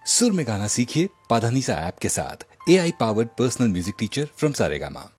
सुर में गाना सीखिए पाधानीसा ऐप के साथ। AI powered personal music teacher from Saregama.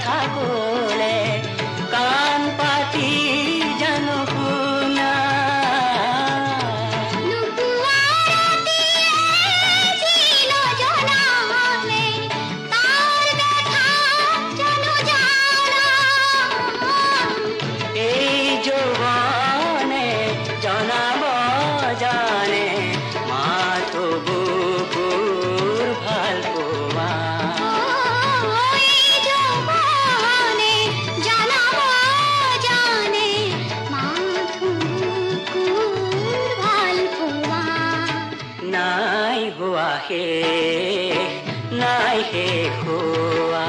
কথা ক'লে কাণ পাতি জানো শুনা এই যৌৱনে জনাব জানে মাতো বুকুৰ ভাল পোৱা নাই হোৱা শেষ নাই শেষ হোৱা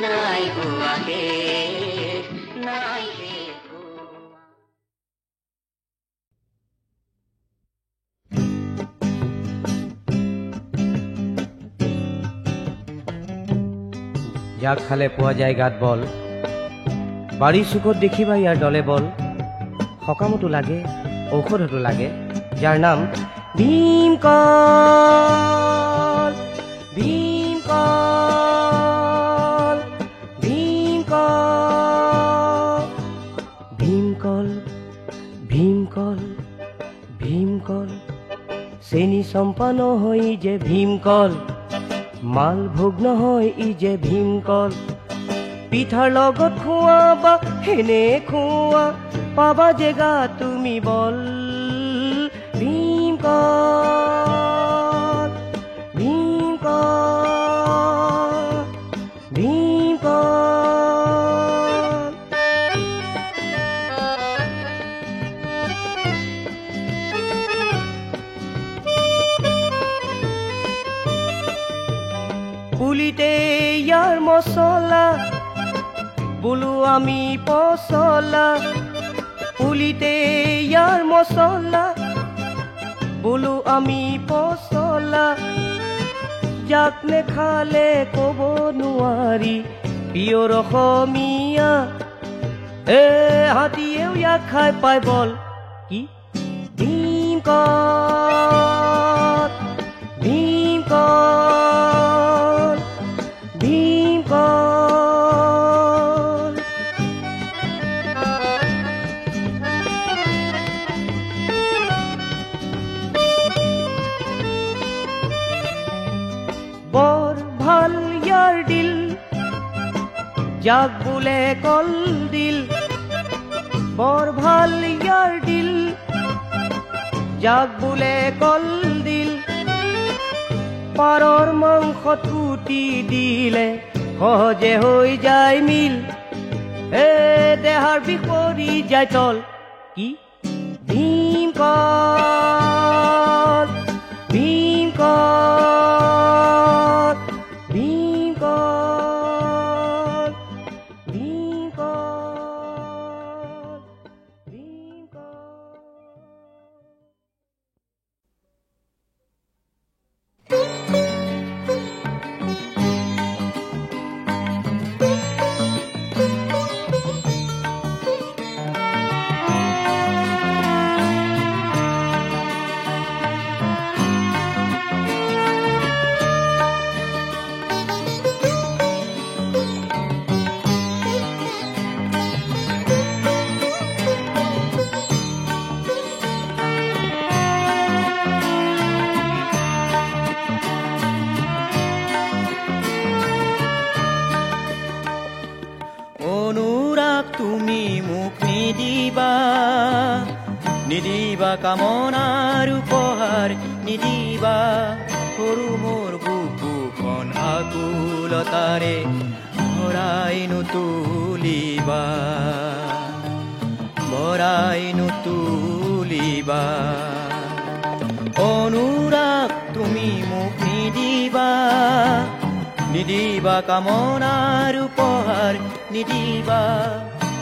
নাই হোৱা শেষ নাই শেষ হোৱা যাক খালে পোৱা যায় গাত বল বাৰী চুকত দেখিবা ইয়াৰ দলে বল সকামতো লাগে ঔষধতো লাগে যাৰ নাম ভীমকল ভীমকল ভীমকল ভীমকল ভীমকল ভীমকল চেনি চম্পা নহয় যে ভীমকল মালভোগ নহয় ই যে ভীমকল পিঠাৰ লগত খোৱা বা হেনে খোৱা পাবা জেগা তুমি বল ভীমকল ভীমকল ভীমকল পুলিতে ইয়াৰ মছলা বোলো আমি পচলা পুলিতে ইয়াৰ মছলা বোলো আমি পচলা যাক নেখালে ক'ব নোৱাৰি পিয়ৰ অসমীয়া হাতীয়েও ইয়াক খাই পাই বল কি ভীমকল ভীমকল ভীমকল বৰ ভাল ইয়াৰ দিল যাক বোলে কল দিল বৰ ভাল ইয়াৰ দিল যাক বোলে কল দিল পাৰৰ মাংসত কুটি দিলে সহজে হৈ যায় মিল দেহাৰ বিষ পৰি যায় তল কি ভীমকল ভীমকল ভীমকল ভীমকল ভীমকল তুমি মোক নিদিবা কামনাৰ উপহাৰ নিদিবা সৰু মোৰ বুকুখন আকুলতাৰে ভৰাই নুতুলিবা অনুৰাগ তুমি মোক নিদিবা কামনাৰ উপহাৰ নিদিবা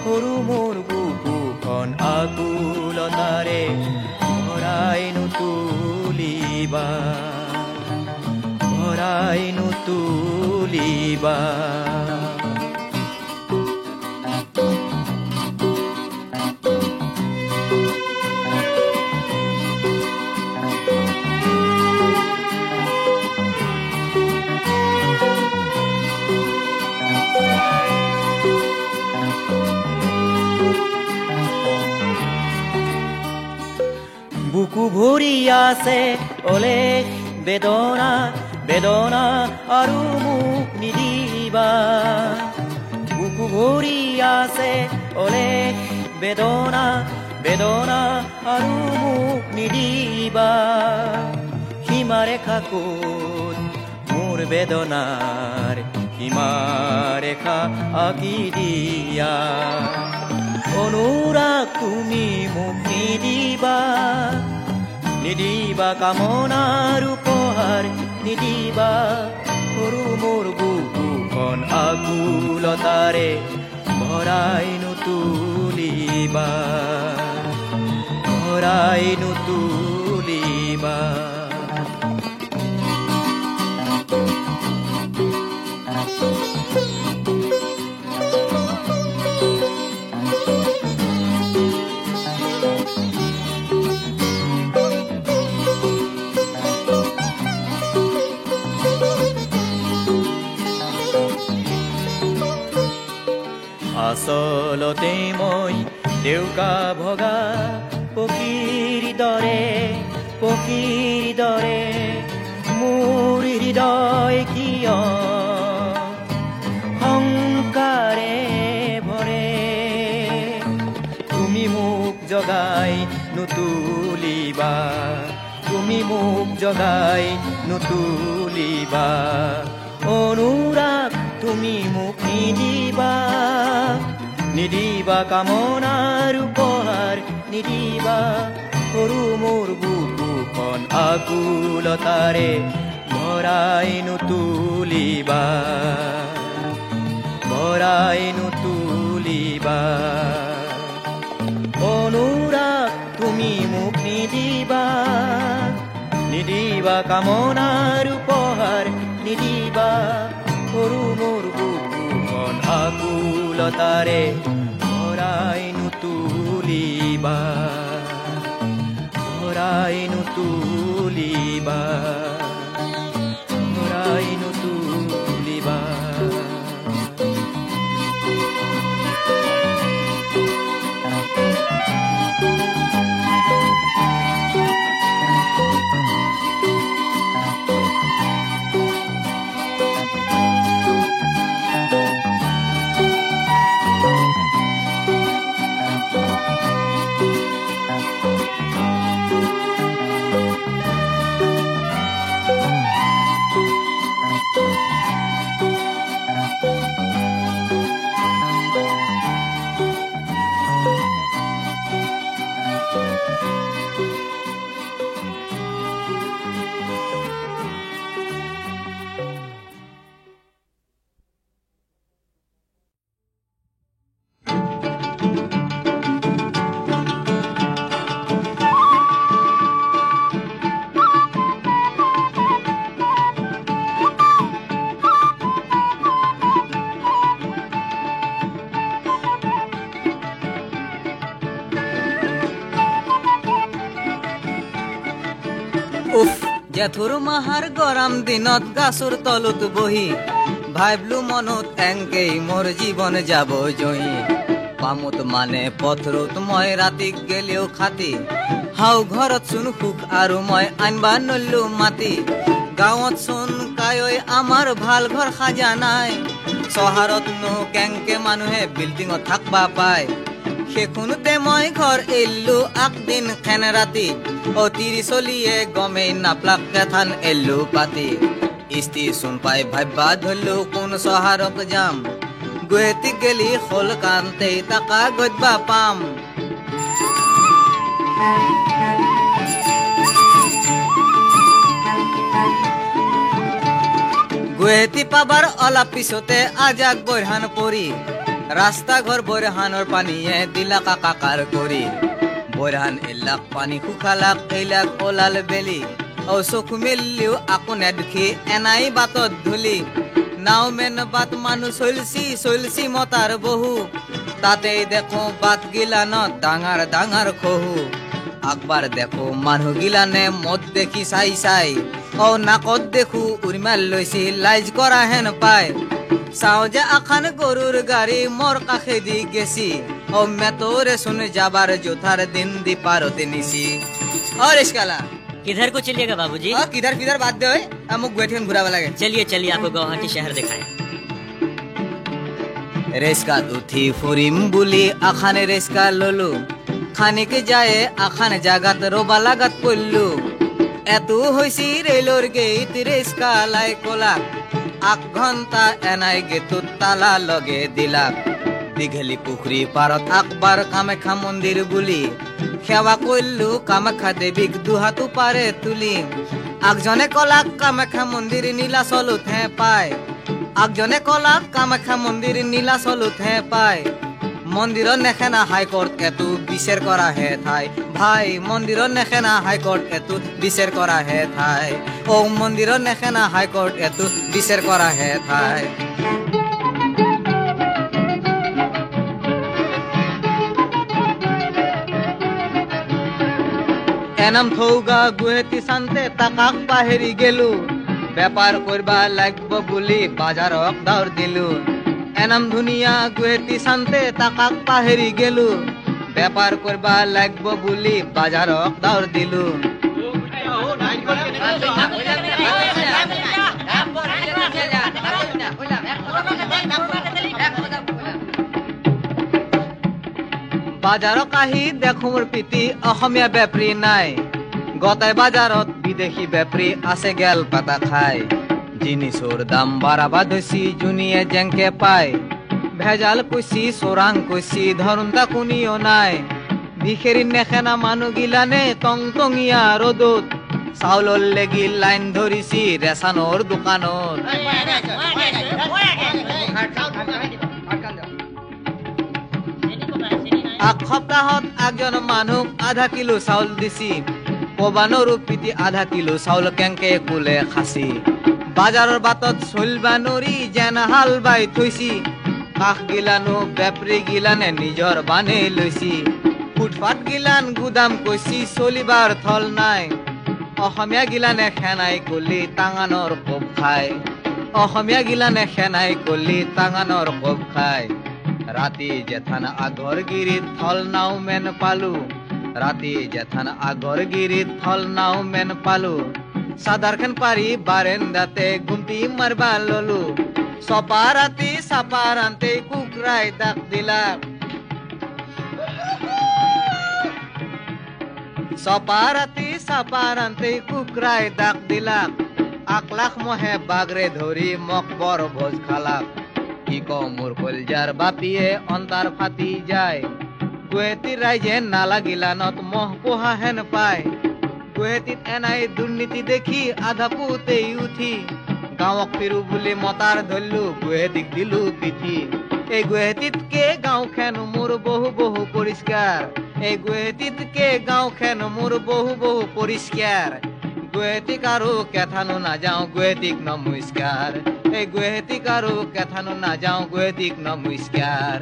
সৰু মোৰ বুকুখন আকুলতাৰে ভৰাই নুতুলিবা আছে অলেখ বেদনা বেদনা আৰু মোক নিদিবা বুকু ভৰি আছে অলেখ বেদনা বেদনা আৰু মোক নিদিবা সীমাৰেখা ক'ত মোৰ বেদনাৰ সীমাৰেখা আঁকি দিয়া অনুৰাগ তুমি মোক নিদিবা নিদিবা কামনাৰ উপহাৰ নিদিবা সৰু মোৰ বুকুখন আকুলতাৰে ভৰাই নুতুলিবা ভৰাই নুতুলিবা আচলতে মই দেউকা ভগা পক্ষীৰ দৰে মোৰ হৃদয় কিয় শংকাৰে ভৰে তুমি মোক জগাই নুতুলিবা তুমি মোক জগাই নুতুলিবা অনুৰাগ তুমি মোক নিদিবা নিদিবা কামনাৰ উপহাৰ নিদিবা সৰু মোৰ বুকুখন আকুলতাৰে ভৰাই নুতুলিবা ভৰাই নুতুলিবা অনুৰাগ তুমি মোক নিদিবা নিদিবা কামনাৰ উপহাৰ নিদিবা সৰু মোৰ বুকুখন আকুলতাৰে ভৰাই নুতুলিবা ভৰাই নুতুলিবা ভৰাই নুতুলিবা জেঠুৰ মাহাৰ গৰম দিনত গাছৰ তলত বহি ভাবিলো মনত এংকেই মোৰ জীৱন যাব জহি পামত মানে পথৰত মই ৰাতি গেলেও খাতি হাও ঘৰত চোন সুখ আৰু মই আনবা নল্লো মাতি গাঁৱত চোন কায়ৈ আমাৰ ভাল ঘৰ সাজা নাই চহৰতনো কেংকে মানুহে বিল্ডিঙত থাকবা পায় সেইখনতে মই ঘৰ এল্লো আগদিন খেন ৰাতি অতিৰি চলিয়ে গমেই নাপলাক কেথান এল্লো পাতি ষ্টেচন পাই ভাবিবা ধৰিলো কোন চহৰত যাম গুৱাহাটী গেলি হল কান্তে টাকা গজবা পাম গুৱাহাটী পাবাৰ অলপ পিছতে আজাক বৰহান পৰি ৰাস্তা ঘৰ বৰহানৰ পানীয়ে দিলা কাকাৰ কৰি বৰহান এলাক পানী শুকালাক এইলাক ওলাল বেলি চকু মেলিও আকৌ নেদেখি এনাই বাটত ধূলি নাও মেন বাট মানুহ চলছি মতাৰ বহু তাতে দেখো বাট গিলানত ডাঙৰ ডাঙৰ খহু আকবাৰ দেখো মানুহ গিলানে মদ দেখি চাই নাকত দেখো উৰিমাল লৈছি লাইজ কৰা হেন পায় চাও যে আখান গৰুৰ গাড়ী মোৰ কাষেদি গেছি মেটৰে চোন যাবাৰ জোথাৰ দিন দি পাৰতে নিছি ৰিস্কালা किधर को चलिएगा बाबूजी? किधर किधर बात दे मुक गुवाहाटी घुरावा लागे। चलिए चलिए आपको गुवाहाटी शहर दिखाएं। रेस्का उठी ফুৰিম বুলি আখানে রেস্কা ললো খানিকে যায় আখানে জাগাত রোবা লাগাত পড়লু এত হইছি রেলর গেট রেস্কা লাই কোলা 8 ঘন্টা এনাই গেতুত তালা লগে দিলাক দীঘলি পুখুৰী পাৰত আকবাৰ কামাখ্যা মন্দিৰ বুলি সেৱা কৰিলো কামাখ্যা দেৱীক দুহাতু পাৰে তুলি আকজনে কলাক কামাখ্যা মন্দিৰ নীলাচলত হে পায় আকজনে কলাক কামাখ্যা মন্দিৰ নীলাচলত হে পায় মন্দিৰৰ নেখেনা হাইকোৰ্ট এতু বিচাৰ কৰা হে ঠাই ভাই মন্দিৰৰ নেখেনা হাইকোৰ্ট এতু বিচাৰ কৰা হে ঠাই ও মন্দিৰৰ নেখেনা হাইকোৰ্ট এতু বিচাৰ কৰা হে ঠাই এনাম থৌগা গুৱাহাটী শান্তে তাকাক পাহেৰি গেলো বেপাৰ কৰবা লাগব বুলি বাজাৰক দাউৰ দিলু এনাম ধুনিয়া গুৱাহাটী শান্তে তাকাক পাহেৰি গেলু বেপাৰ কৰবা লাগব বুলি বাজাৰক দাউৰ দিলু বাজাৰক আহি দেখো মোৰ পিতি অসমীয়া বেপাৰী নাই গতাই বাজাৰত বিদেশি বেপাৰী আছে গেল পাতা খায় জিনিসর দাম বাড়াবা ধসি জুনিয়ে জেংকে পায় ভেজাল কইছি সোরাং কইছি ধরুনতা কুনিও নাই ভিখেরি নেখেনা মানু গিলানে টং টঙিয়া রোদত চাউলর লেগি লাইন ধরিছি রেশানোর দোকানত এক সপ্তাহত একজন মানুহ আধা কিলো চাউল দিছি পবানোর পিতি আধা কিলো চাউল কেংকে কুলে খাসি বাজারের বাতত চলবা নরি যেন হাল বাই থৈছি কাষ গিলানো বেপাৰী গিলানে নিজৰ বানে লৈছি ফুটপাত গিলান গুদাম কইছি চলিবাৰ থল নাই অসমীয়া গিলানে খেনাই কলি টাঙানৰ কোব খায় অসমীয়া গিলানে খেনাই কলি টাঙানৰ কোব খায় রাতি যেথান আগর গিরিত থল নাও মেন পালু রাতি যেথান আগর গিরিত থল নাও মেন পালু সাদারখান পারি বারেন্দাতে গুমটি মারবা ললু সপারাতি সাপারান্তে কুকরাই ডাক দিলা সপারাতি সাপারান্তে কুকরাই ডাক দিলা আকলাখ মহে বাগরে ধরি মকবর ভোজ খালাক কি মোর কলজার বাপিয়ে অন্তার ফাটি যায় গুৱাহাটীৰ ৰাইজে নালা গিলানত মহ পোহা হেন পায় গুৱাহাটীত এনাই দুৰ্নীতি দেখি আধা পুতেই উঠি গাঁৱক ফিৰু বুলি মতাৰ ধৰলু গুৱাহাটীক দিলু পিঠি এই গুৱাহাটীতকে গাঁও খেন মোৰ বহু বহু পৰিষ্কাৰ এই গুৱাহাটীতকে গাঁও খেন মোৰ বহু বহু পৰিষ্কাৰ গুৱাহাটীক আৰু কেথানো নাযাওঁ গুৱাহাটীক নমস্কাৰ এই গুৱাহাটীক আৰু কেথানো নাযাওঁ গুৱাহাটীক নমস্কাৰ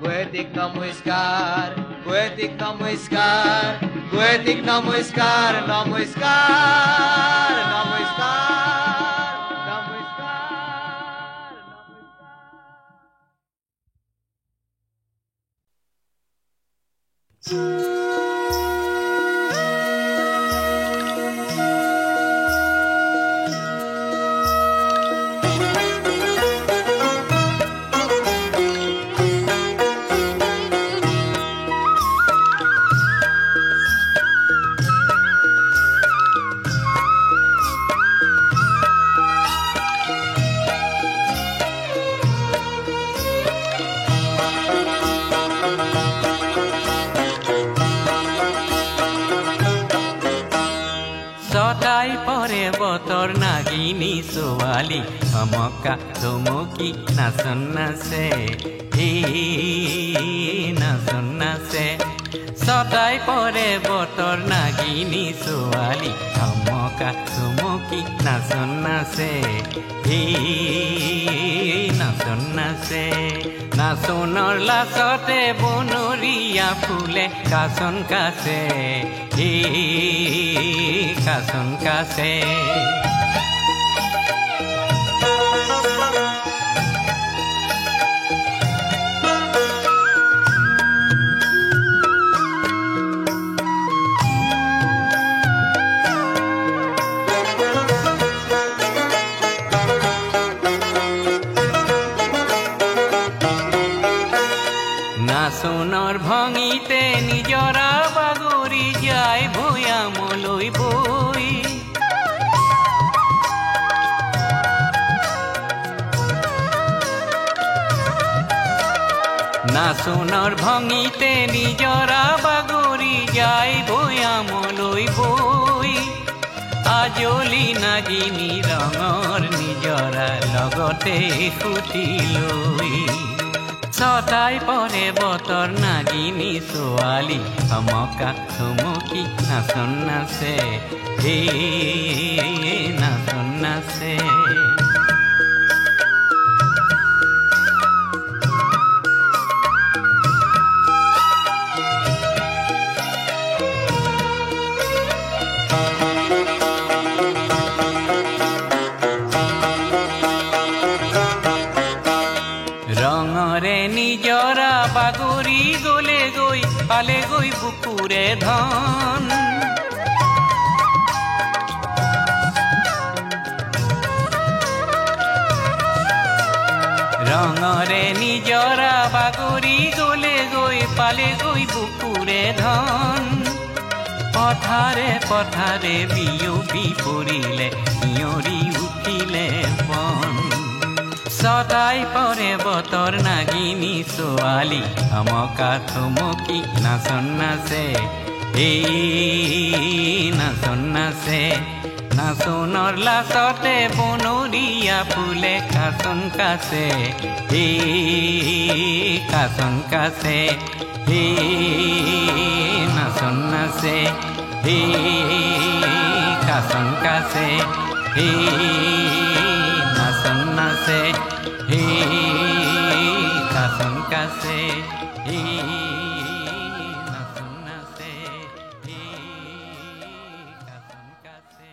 গুৱাহাটীক নমস্কাৰ গুৱাহাটীক নমস্কাৰ গুৱাহাটীক নমস্কাৰ নমস্কাৰ নমস্কাৰ বতৰ নাগিনী ছোৱালী ধমকা ধমকি নাচন নাচে নাচন নাচে ছটাই পৰে বতৰ নাগিনী ছোৱালী ধমকা ধমকি নাচন নাচে নাচন নাচে নাচনৰ লাচতে বনৰীয়া ফুলে কাচন কাছে কাচন কাছে নাচোনৰ ভঙিতে নিজৰা বাগৰি যায় ভৈয়ামলৈ বৈ আজলি নাগিনী ৰঙৰ নিজৰা লগতে সুতি লৈ ছটাই পৰে বতৰ নাগিনী ছোৱালী থমকা থমকি নাচন নাচে হে নাচন নাচে ৰঙৰে নিজৰা বাগৰি গলে গৈ পালে গৈ বুকুৰে ধন ৰঙৰে নিজৰা বাগৰি গলে গৈ পালে গৈ বুকুৰে ধন পথাৰে পথাৰে বিয়পি পৰিলে ইয়ৰি উঠিলে বন ছটাই পৰে বতৰ নাগিনী ছোৱালী থমকা থমকি নাচন নাচে এই নাচন নাচে নাচনৰ লাচতে বনৰীয়া ফুলে কাচন কাচে এই কাচন কাচে এই নাচন নাচে এই কাচন কাচে এই নাচন নাচে হে কাচন কাচে হে নাচন নাচে হে কাচন কাচে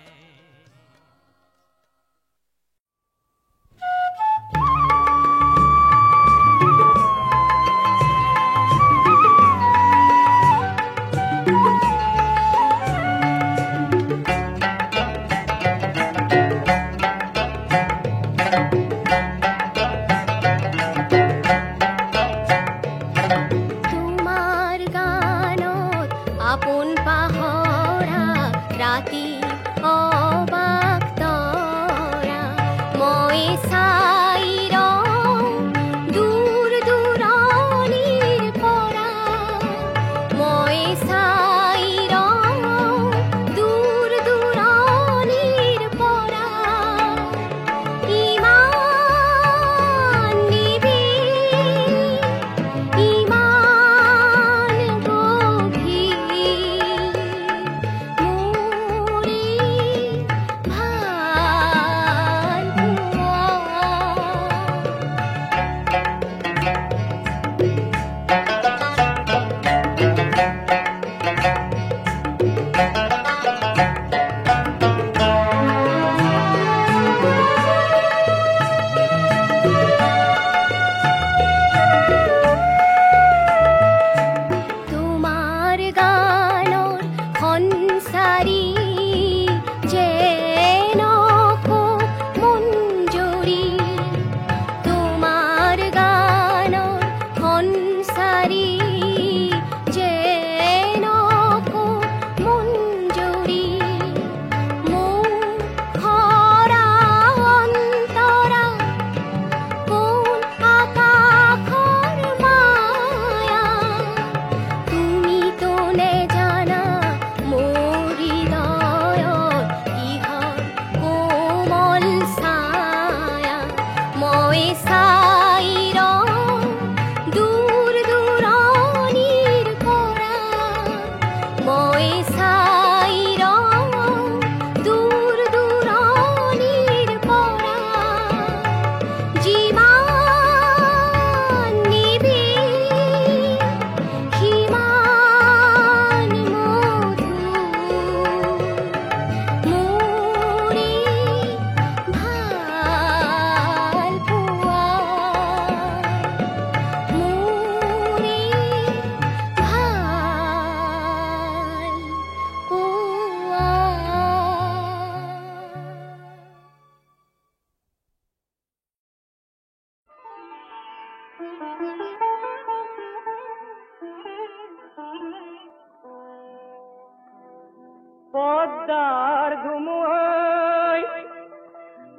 পদ্মার ধুমুহাই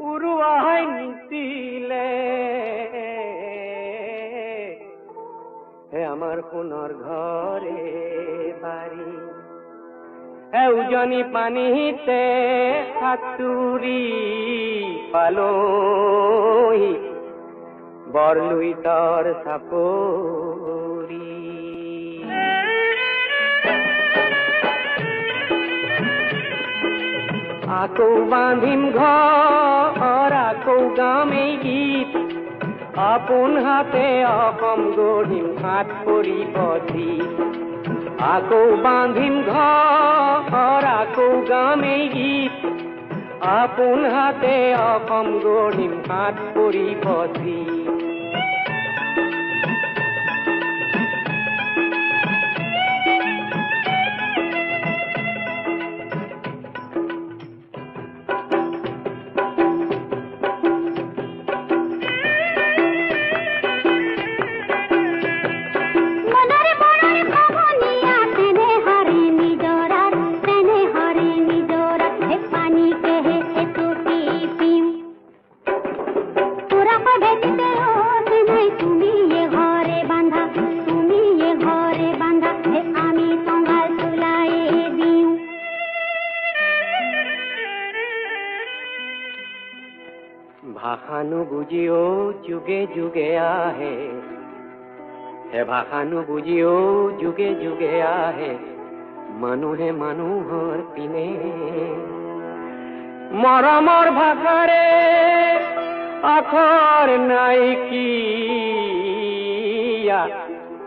উড়ুয়াই নিছিলে আমার সোণৰ ঘৰে বাৰী উজনি পানীতে সাঁতুৰি পালোহি বৰলুইতৰ চাপৰি আকৌ বান্ধিম ঘৰ আকৌ গাম এই গীত আপোন হাতে অসম গঢ়িম হাত কৰিব ধীৰ আকৌ বান্ধিম ঘৰ আকৌ গাম এই গীত আপোন হাতে অসম গঢ়িম হাত কৰিব ধীৰ ভাষানো বুজিও যুগে যুগে আহে হে ভাষানো বুজিও যুগে যুগে আহে মানুহে মানুহৰ পিনে মৰমৰ ভাষাৰে আখৰ নাই কিয়া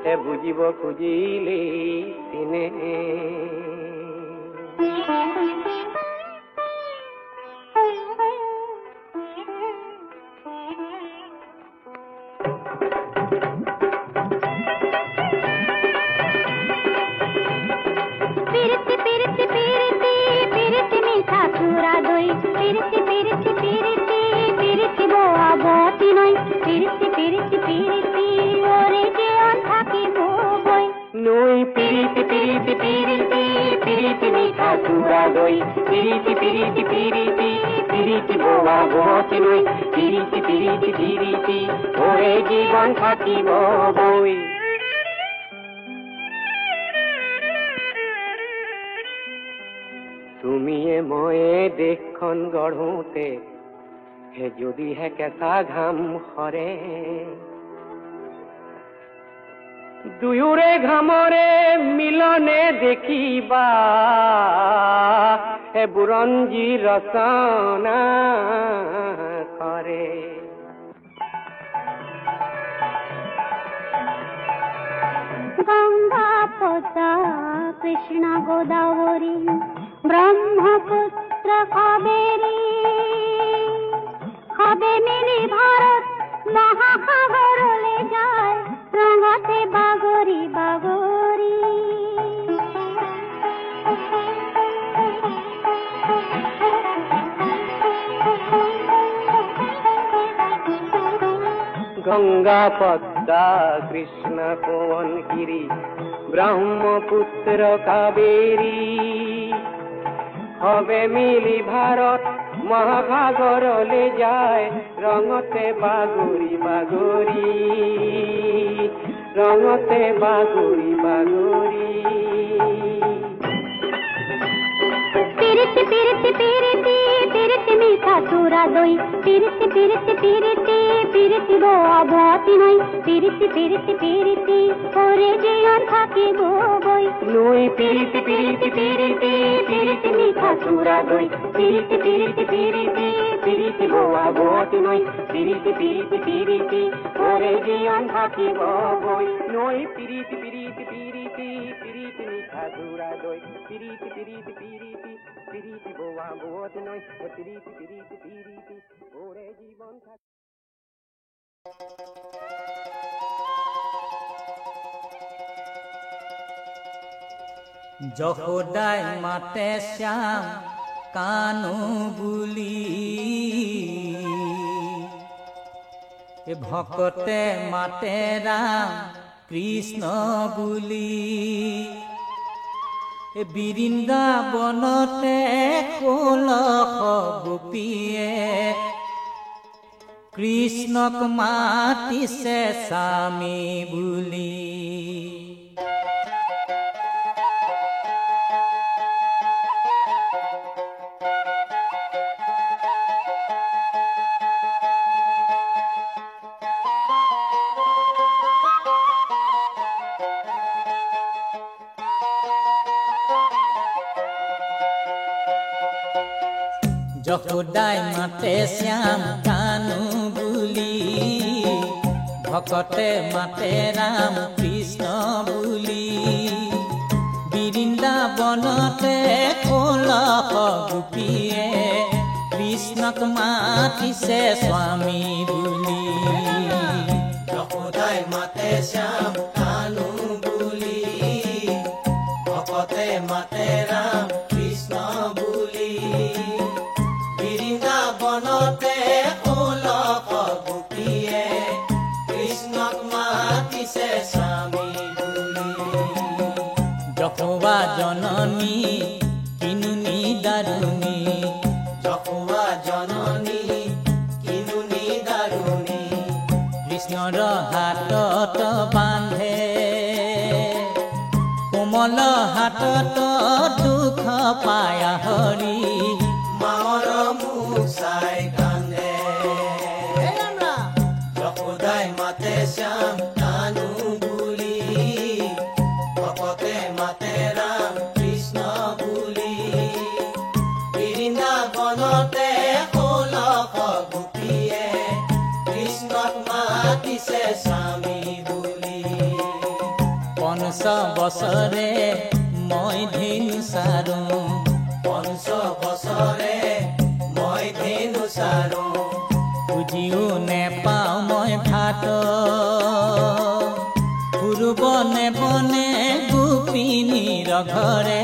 হে বুজিব খুজিলে পিনে নৈ পিরিতি পিরিতি পিরিতি পিরিতি মিঠা চূড়া দই পিরিতি পিরিতি পিরিতি পিরিতি বোয়া বতি নই পিরিতি পিরিতি পিরিতি ওরে জীবন থাকিব বই তুমিয়ে ময়ে দেশখন গঢ়োতে হে যদিহে কেঁচা ঘাম সৰে দুয়োৰে ঘামৰে মিলনে দেখিবা হে বুৰঞ্জী ৰচনা কৰে গঙ্গা পদ্মা কৃষ্ণা গোদাবরী ব্রহ্মপুত্র কাবেরী হবে মিলি ভারত মহাসাগরলে যায় রঙতে বাগরি বাগরি গঙ্গা পদ্মা কৃষ্ণ পবনগিরি ব্রহ্মপুত্র কাবেরী হবে মিলি ভারত মহাসাগরলে যায় রঙতে বাগরি বাগরি রঙতে বাগরি বাগরি পিরিতি পিরিতি পিরিতি পিরিতি মিঠা চূড়া দই পিরিতি পিরিতি পিরিতি পিরিতি বোয়া বতি নই পিরিতি পিরিতি পিরিতি ওরে জীবন থাকিব বই নই পিরিতি পিরিতি পিরিতি পিরিতি মিঠা চূড়া দই পিরিতি পিরিতি পিরিতি পিরিতি বোয়া বতি নই পিরিতি পিরিতি পিরিতি ওরে জীবন থাকিব বই নই পিরিতি পিরিতি পিরিতি পিরিতি মিঠা চূড়া দই পিরিতি পিরিতি পিরিতি পিরিতি বোয়া বতি নই পিরিতি পিরিতি পিরিতি ওরে জীবন থাকিব যশোদাই মাতে শ্যাম কানু বুলি ভকতে মাতে ৰাম কৃষ্ণ বুলি বৃন্দাবনতে কলহ গোপীয়ে কৃষ্ণক মাতিছে স্বামী বুলি। যশোদাই মাতে শ্যাম কানু বুলি, ভকতে মাতে ৰাম কৃষ্ণ বুলি। বৃন্দাবনতে 16 গোপীয়ে কৃষ্ণক মাতিছে স্বামী বুলি। যশোদাই মাতে শ্যাম কানু বুলি, ভকতে মাতে ৰাম কৃষ্ণ বুলি। বৃন্দাবনতে 16 গোপীয়ে কৃষ্ণক মাতিছে স্বামী বুলি। যশোদা জননী কিনুনি দাৰুণী, যশোদা জননী কিনুনি দাৰুণী। কৃষ্ণৰ হাতত বান্ধে কোমল হাতত দুখ পায় হৰি। মাৰ মুখ চাই কান্দে যশোদাই মাতে শ্যাম কানু বুলি, ভকতে মাতে ৰাম কৃষ্ণ বুলি। বৃন্দাবনতে 16 গোপীয়ে কৃষ্ণক মাতিছে স্বামী বুলি। 5 বছৰে মই ধেনু চাৰো, 5 বছৰে মই ধেনু চাৰো। বুজিও নেপাওঁ মই ভাত, পূৰ্বনে বনে গোপিনীৰ ঘৰে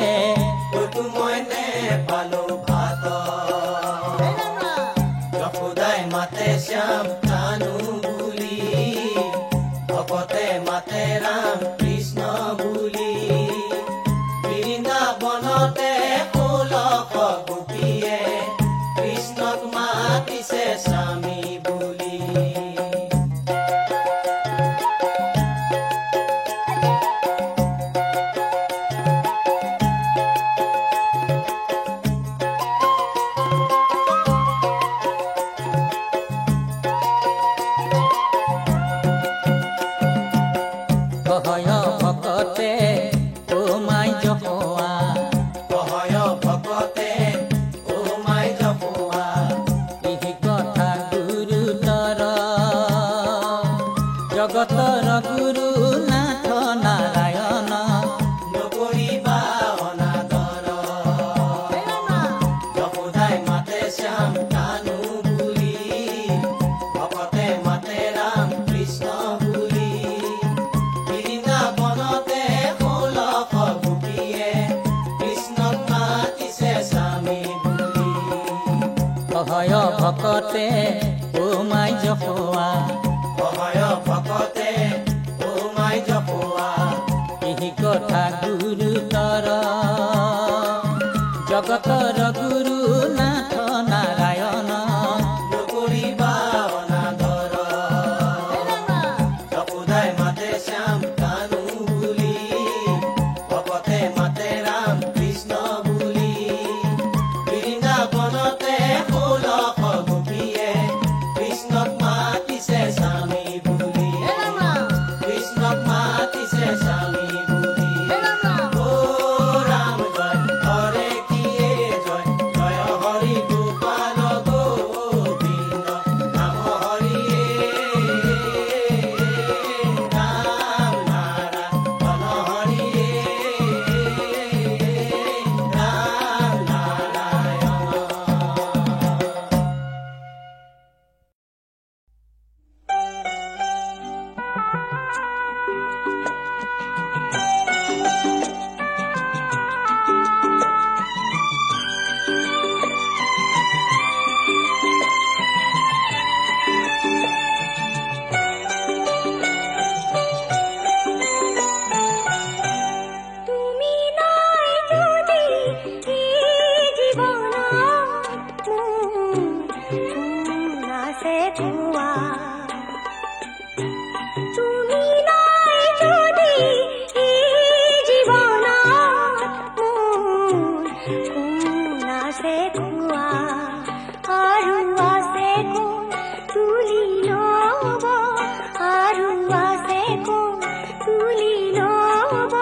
ক'তো মই নেপালো ভাত। যশোদাই মাতে শ্যাম কানু বুলি, ভকতে মাতে ৰাম কৃষ্ণ বুলি। বৃন্দাবনতে 16 গোপীয়ে কৃষ্ণক মাতিছে স্বামী বুলি। কহয় ভকতে ও মাই জপোৱা, কহয় ভকতে ও মাই জপোৱা। এই কথা গুৰুতৰ জগতৰ গুৰু নাথ নাৰায়ণ, নকৰিবা অনাদৰ। যশোদাই মাতে শ্যাম কানু বুলি, ভকতে মাতে ৰাম কৃষ্ণ বুলি। বৃন্দাবনতে 16 গোপীয়ে কৃষ্ণক মাতিছে স্বামী বুলি। কহয় ভকতে ও মাই জপোৱা, কহয় ভকতে ও মাই জপোৱা। এই কথা গুৰুতৰ জগতৰ গুৰু নাথ নাৰায়ণ, নকৰিবা অনাদৰ। যশোদাই মাতে শ্যাম কানু বুলি, ভকতে মাতে ৰাম কৃষ্ণ বুলি। বৃন্দাবনতে 16 গোপীয়ে কৃষ্ণক মাতিছে স্বামী বুলি, কৃষ্ণক মাতিছে স্বামী বুলি। ও ৰাম জয় হৰে কিয়ে জয়, জয় হৰি গোপাল গোবিন্দ নাম হৰিয়ে। ৰাম নাৰায়ণ হৰিয়ে, ৰাম নাৰায়ণ। তুমি নাই যদি এই জীৱনত মোৰ আছে ধোঁৱা তুমি নাই যদি জীৱনত মোৰ কোন আছে কোৱা আৰু আছে কোন তুলি ল'ব আৰু আছে কোন তুলি ল'ব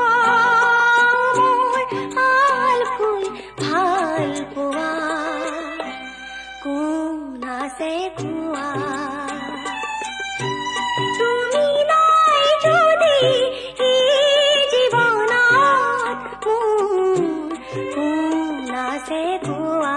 মোৰ আল ফুল ভাল পোৱা কোন আছে কোৱা তুমি নাই যদি জীৱনত মোৰ কোন আছে কোৱা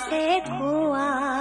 से खोआ